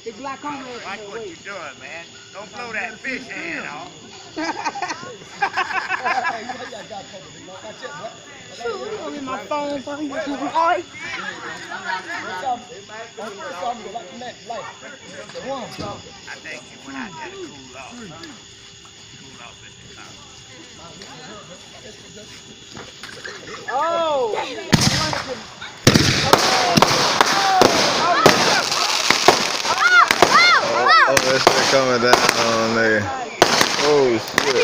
It's glaucoma. Watch what you're doing, man. Don't blow that fish hand off. Shoot, I'm in my phone. I think you went out there to cool off. Cool off at the top. Oh! Oh, that shit coming down on there. Oh, shit.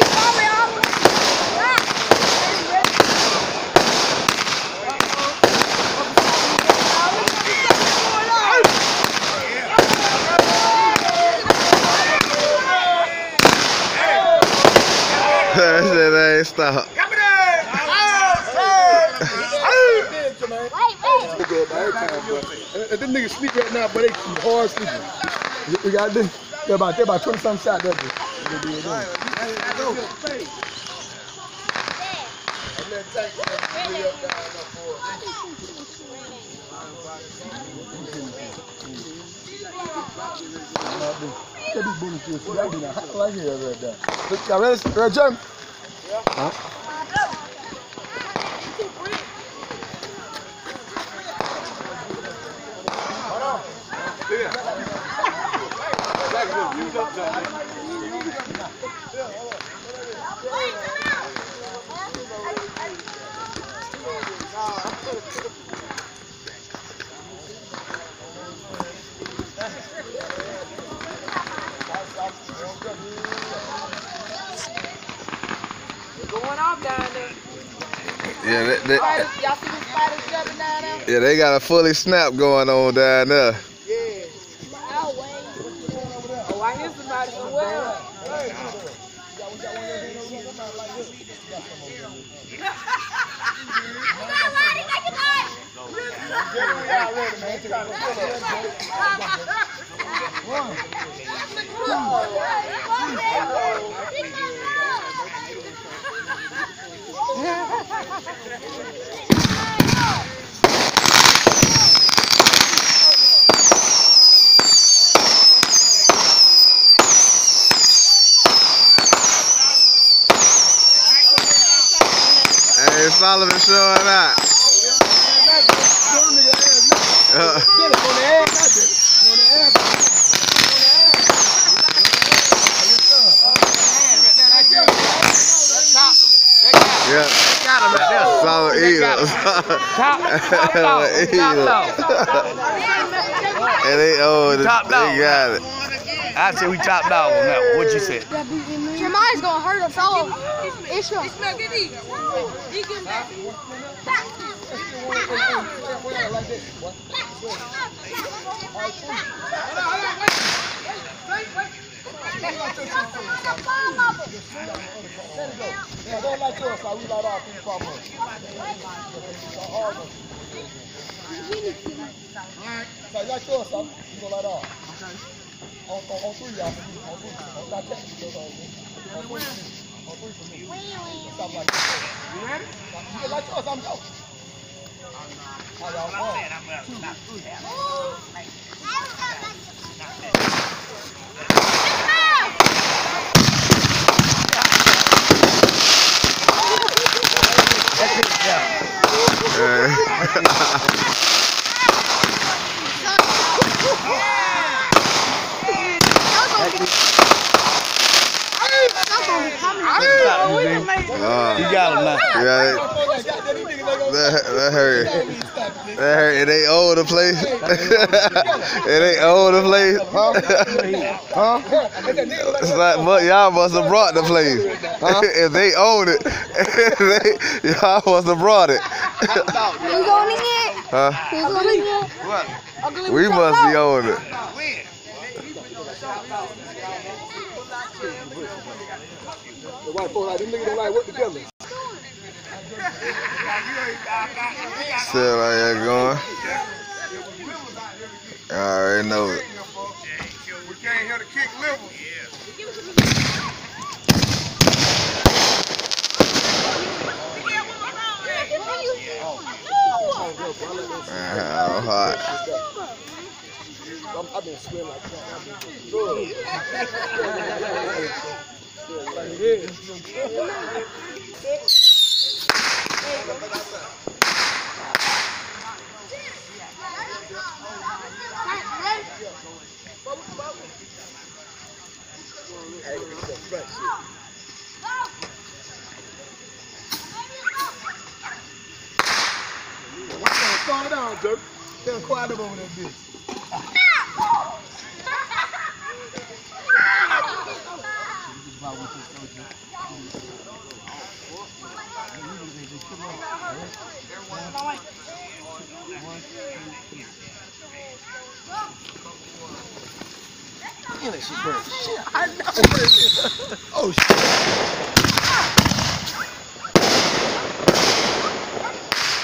That shit ain't stop. Them niggas sleep right now, but they hard sleeping. We got this. They're about 20-something shots. That's it. Y'all ready, Jim? Huh? Going off down there. Yeah, Y'all see the spiders jumping down there? yeah, they got a fully snap going on down there. Yeah. Oh, I hear somebody somewhere. Hey, Solomon showing out. Yeah, solid eater. Top And they own it. They got it. I said we top dog on that one. What you said? Jeremiah's gonna hurt us all. It's your. Yeah, don't like yours, so we light off these problems. Alright, so you like yours, son. You gonna light off. On 3, y'all. On 3. On that technical, on 3 for me. Stop like that. You ready? You can light yours, I'm go. Alright, y'all. 1. You got him now. Yeah, that hurt. That hurt. It ain't over the place. It ain't over the place. Huh? It's like, but y'all must have brought the place. If they own it, y'all must have brought it. You going in yet? Huh? You going in yet? We must be owning it. The white folks like them niggas don't like work together. Still like that going. I already know it. We came here to kick liver. How hot. I've been sweating like that. Good. Like this. Slow down, Dirk. They're quiet up over that bitch. Shit, I know. Oh shit.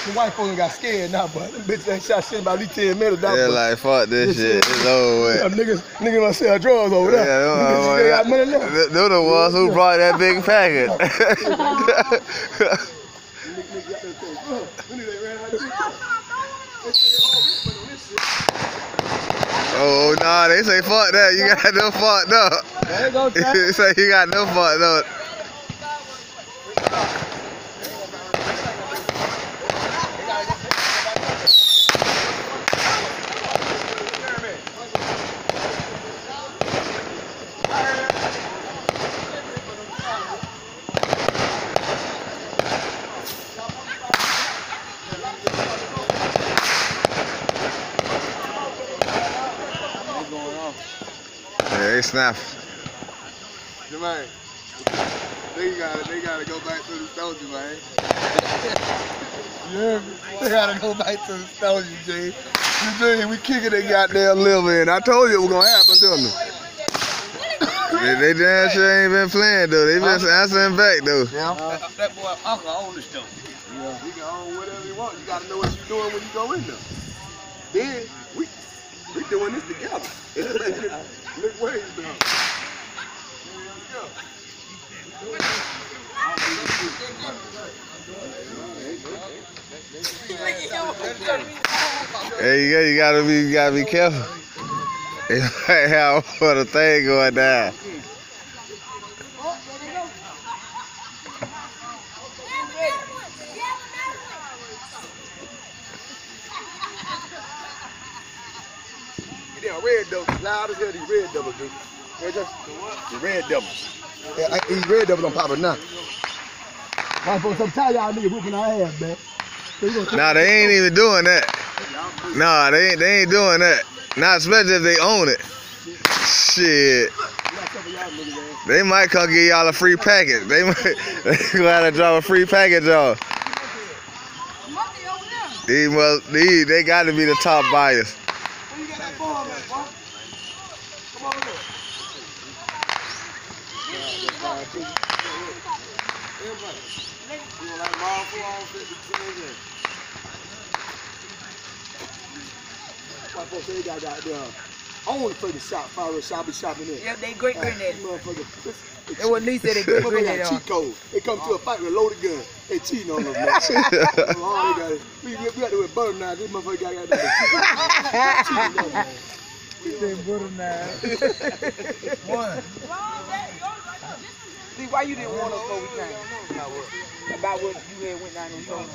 The white folks got scared now, but them bitches ain't shot shit about at least 10 minutes. Yeah, like, fuck this shit. It's over with. Niggas gonna sell drugs over there. Yeah, They got money left. they're the ones who brought that big packet. Oh, nah, they say fuck that. You got them fucked up. They say you got them fucked up. Yeah, they snap. Jermaine, they gotta go back to the soldier, man. Yeah, they gotta go back to the soldier, G. We kicking that goddamn liver in. I told you it was gonna happen, didn't it? They damn sure ain't been playing though. They been answering back though. Yeah. That boy Uncle own the stuff. Yeah, he can own whatever he wants. You gotta know what you're doing when you go in there. Then we doing this together. Look where he's doing. Hey, you gotta be careful. They might have for the thing going down. Yeah, red devils, loud as hell, these red devils, dude. The red devils. Yeah, these red devils don't pop it now. White folks, sometimes y'all niggas whooping our ass, man. Nah, they ain't even doing that. Nah, they ain't doing that. Not especially if they own it. Shit. They might come give y'all a free package. They gonna have to drop a free package off. They got to be the top buyers. White folks say they got own the fucking shop, fire shop, be shopping in. Yeah, they great granddaddy. Motherfucker. It was Lee said they great granddaddy. Cheat code. They come to a fight with a loaded gun. They cheating on them, man. We got to do it butter now. This motherfucker got to do cheating on them. He said butter now. One. See, why you didn't want us before we came? About what you had went down and told them.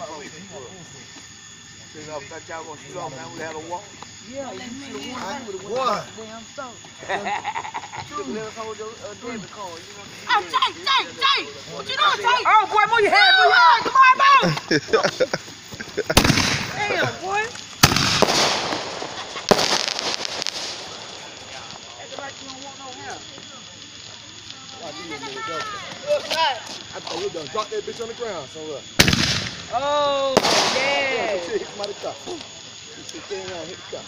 I thought y'all gonna shoot off, man. We had a walk. Yeah, you should have won. You would have went damn stone. Let us hold your debit card. Oh, Tay! What you doing, Tay? Oh, boy, move your head, move your head. Come on, move. Damn, boy. Acting like you don't want no help. I thought we done dropped that bitch on the ground somewhere. Oh, yeah. Hit somebody's car. She came around, hit the car.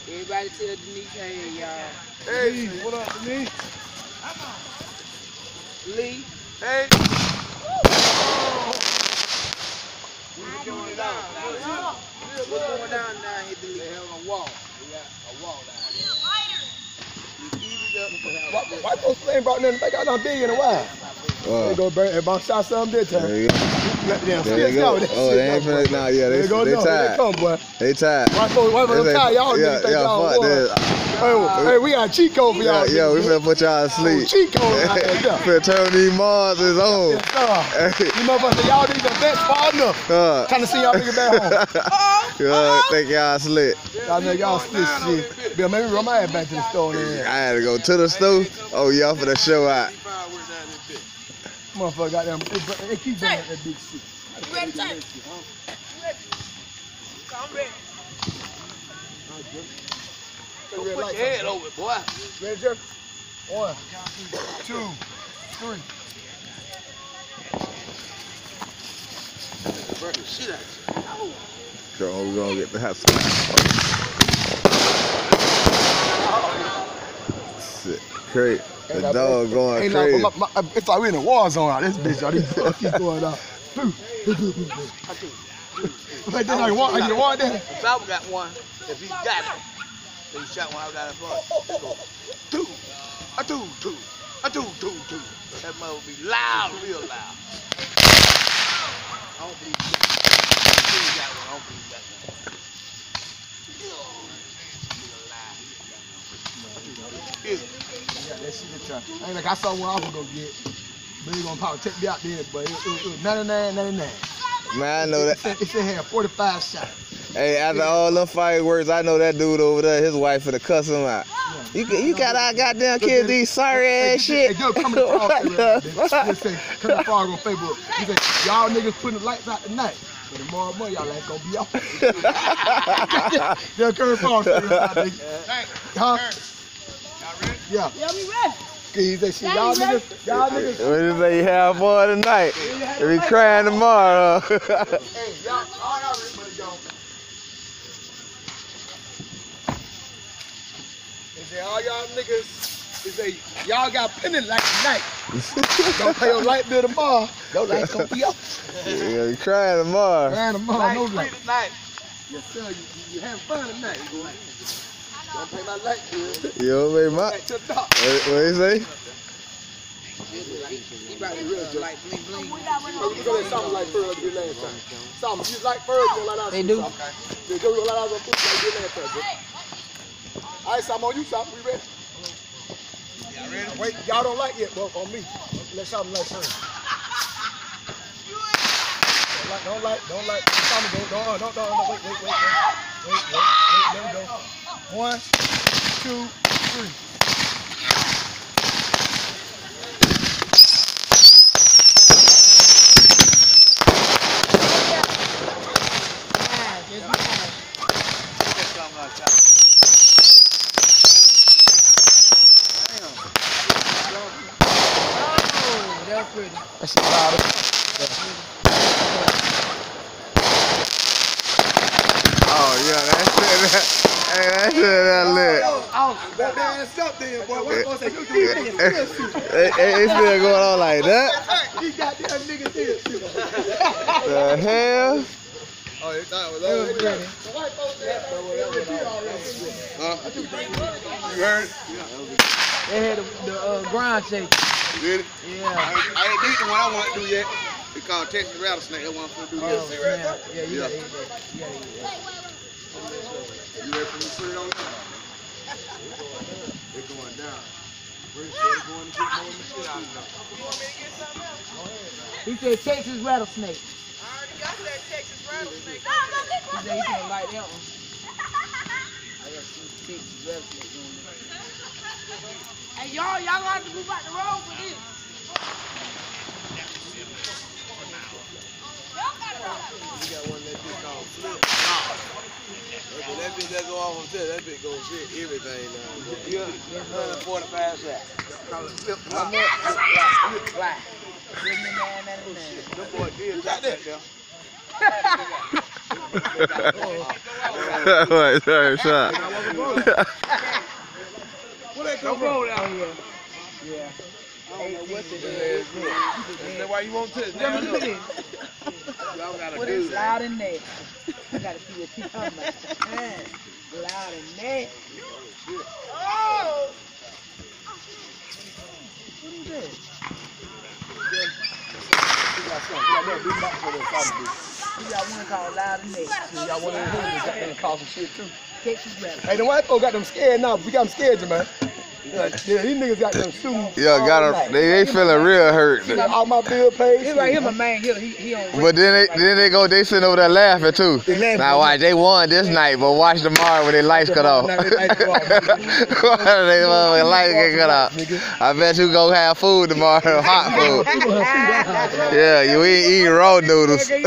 Everybody tell Denise, hey, y'all. Hey, what up, Denise? Lee. Hey. What's going down? What's going down now here, Denise? They have a wall. We got a wall down there. White folks ain't brought nothing back out on big in a while. They go burn. Everybody shot something this time. There you go. There you go. Oh, they ain't finna. Nah, yeah, they tired. They come, boy. They tired. Why for them tired? Y'all niggas think y'all won. Hey, we got a cheat code for y'all. Yeah, we finna put y'all to sleep. Cheat code out there. Finna turn these monsters on. You motherfuckers, y'all niggas are best far enough. Trying to see y'all niggas back home. Think y'all slick. Y'all niggas, y'all slick shit. Bill, maybe run my ass back to the store then. I had to go to the store. Oh, y'all for the show out. Motherfucker got them. They keep doing that big shit. You ready, Tank? I'm ready. Put your head over it, boy. Ready, Jeff? 1, 2, 3. Burn the shit out of you. So we're gonna get the house. Shit, crazy. The dog going crazy. It's like we in a war zone out this bitch. Y'all keep going out. Like this, like one. I get one there. If I got one, if he got it, then he shot one. I got it for two. A two. That mother will be loud, real loud. I don't believe that. He got one. I don't believe that. Ain't like I saw one I was gonna get, but he gonna probably take me out there. But it was 99. Man, I know that. It said had 45 shots. Hey, after all them fireworks, I know that dude over there, his wife finna cuss him out. You got our goddamn kids these sorry ass shit. They coming to say, Colonel Farr on Facebook. He said, y'all niggas putting the lights out tonight. But tomorrow morning, y'all ain't gonna be out. Yeah, Colonel Farr said that, nigga. Huh? Yeah. Yeah, we ready. He said, shit, y'all niggas. What you say you have fun tonight? They be crying tomorrow. Hey, y'all, all y'all ready for the go. They say, all y'all niggas, they say, y'all got penny light tonight. Don't pay your light bill tomorrow. Your light's gonna be up. Yeah, you crying tomorrow. Crying tomorrow, no light. Tonight. Yes, sir, you having fun tonight. Don't pay my light bill. You don't pay my... Back to the dock. What you say? He probably real like bling bling. You gonna something like fur like you last time. Something you like fur, you gonna let out. They do. They do gonna let out some food like you last time. All right, Sam, on you, Sam. We ready? Y'all ready? Wait, y'all don't like it, but on me. Let something like fur. Don't like. Don't, wait. There we go. 1, 2, 3. That shit loud. Oh, yeah, that shit lit. That ass up there, boy. What gonna say? You do niggas still shoot. It's still going on like that? These goddamn niggas still shoot. The hell? Oh, they thought it was over. The white folks said that was already. You heard it? They had the ground shake. You did it? Yeah. I ain't did the one I want to do yet. It's called Texas rattlesnake. That's what I'm going to do yet. See right now? Yeah, you gotta eat that. You ready for me to put it on there? They're going down. We're going to get more of the shit out of them. You want me to get something else? He said Texas rattlesnake. I already got that Texas rattlesnake. He said he's gonna like that one. I got some Texas rattlesnake on there. Hey, y'all gonna have to move out the road for this. We got one that bitch called Flip. That bitch that go off on test, that bitch gonna shit everything now. Yeah, 145 shots. Call it Flip Flop. Flip Fly. Them boys did that there. Sorry, shot. What they come roll out here? Yeah. Hey, what's it? That's why you won't touch. Y'all gotta What do is that. loud in there? I gotta see what she's talking about. Loud in there. Oh! We got one called Loud and Next. We got one of them that got them call some shit too. Texas rap. Hey, the white folks got them scared now. We got them scared, man. Yeah, these niggas got them shooting. Yeah, got them. They feeling real hurt. Got all my bill paid. He right here, my man. He on. But then they sitting over there laughing too. Now watch, they won this night, but watch tomorrow when their lights cut off. They lights get cut off. I bet you go have food tomorrow, hot food. Yeah, you ain't eating raw noodles. Wait.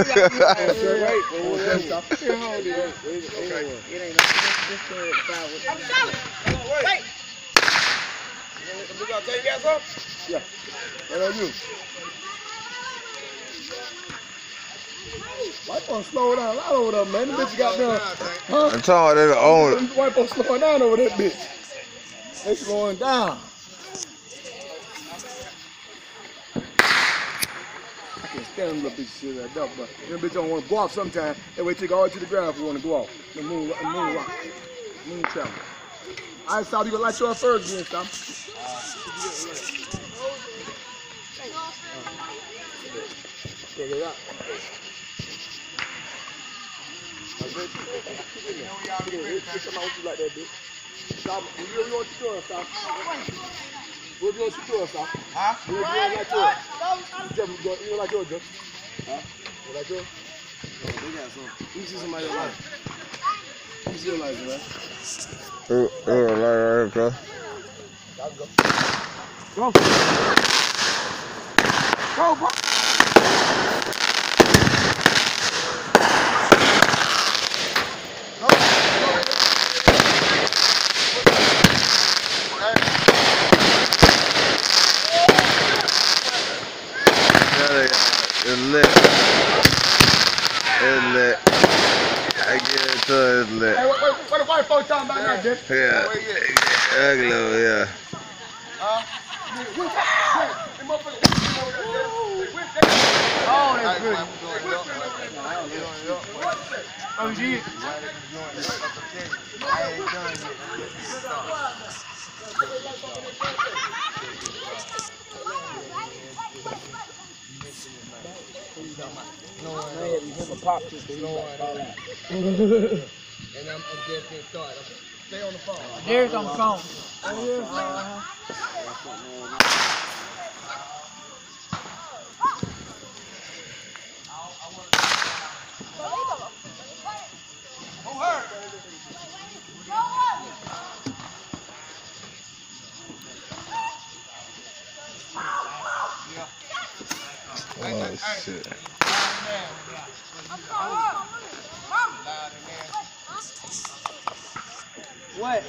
You gonna take that, son? Yeah. What are you? White folks slow down a lot over there, man. The bitch got down. Huh? I'm talking to the owner. White folks slowing down over that bitch. They slowing down. I can't stand them little bitches shit like that, but them bitches don't want to go off sometimes. They wait till you go all the way to the ground if you want to go off. The moon travel. All right, stop. You gonna light yours first again, stop. Get it up. Like that, bitch. Stop. You really want to do it, stop. What do you want to do, stop? Huh? You want to like yours? You like yours, Joe? Huh? You like yours? Oh, they got some. You see somebody like it. You see your license, right? Right here, bro. Go. Go, bro. It's lit. It's lit. I give it to it, it's lit. Hey, what the white folks talking about now, Jeff? Yeah. Ugly, yeah. Oh, that's good. Oh, gee. And I'm just getting started. Stay on the phone. There's on the phone. Oh, shit. What?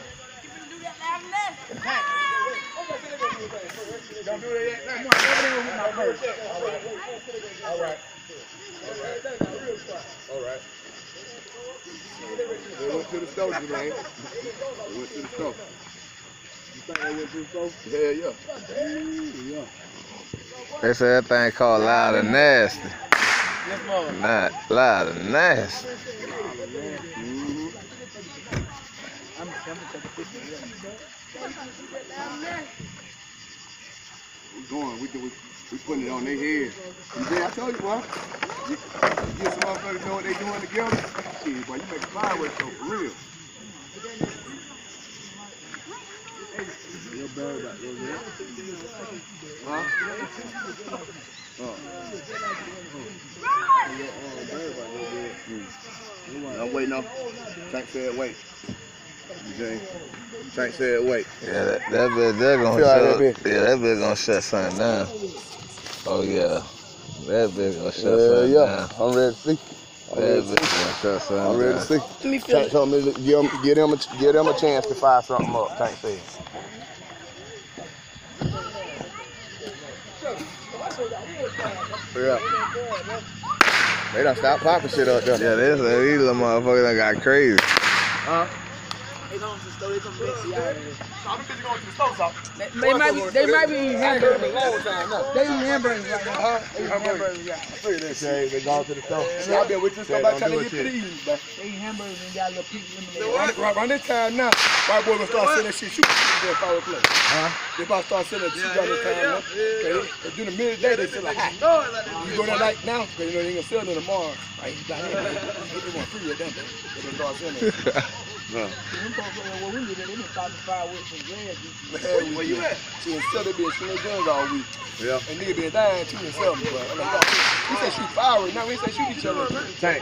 Don't do that yet. All right. They went to the store, Jermaine. They went to the store. You think they went to the store? Hell yeah. Yeah. They say that thing called Loud and Nasty. Not Loud and Nasty. We going. We putting it on their head. And then I told you, boy. You get some motherfuckers know what they doing together. Shit, boy, you make a fireworks show for real. Your bird back there, man. Huh? I'm waiting on. Tank said wait. Tank said wait. Yeah, that bitch, they're gonna shut. Yeah, that bitch gonna shut something down. Oh yeah, that bitch gonna shut something down. I'm ready to see. That bitch gonna shut something down. I'm ready to see. Let me feel Tank told me to give them a chance to fire something up. Tank said. Yeah. They done stopped popping shit up there. Yeah, these little motherfuckers done got crazy. Huh? They going to the store. They come back to y'all. So I'm going to the store, so. They might be eating hamburgers. A long time now. They eating hamburgers right now. They eat hamburgers, yeah. I figured they say they gone to the store. I've been with this stuff by the time they get to the evening, man. They eat hamburgers and got a little pizza in the Around this time now, white boy gonna start selling that shit. Shoot there at power play. They about to start selling shit around this time now. During the middle of the day, they sell a hat. You go there like now, because you know they ain't gonna sell them tomorrow. Right? They want free at that day. They gonna start selling it. Where we live at, they been starting to fire with some red. Where you at? She and Sally been shooting their guns all week. Yeah. And nigga been dying too and something, but I'm like, we said shoot fire right now, we said shoot each other. Tank.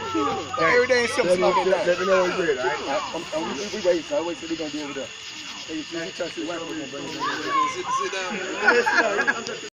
Every day and something like that. Let me know when you're ready, alright? We wait, so I wait till they gonna do over there. Hey, you try to see the white people gonna bring it in. Sit down.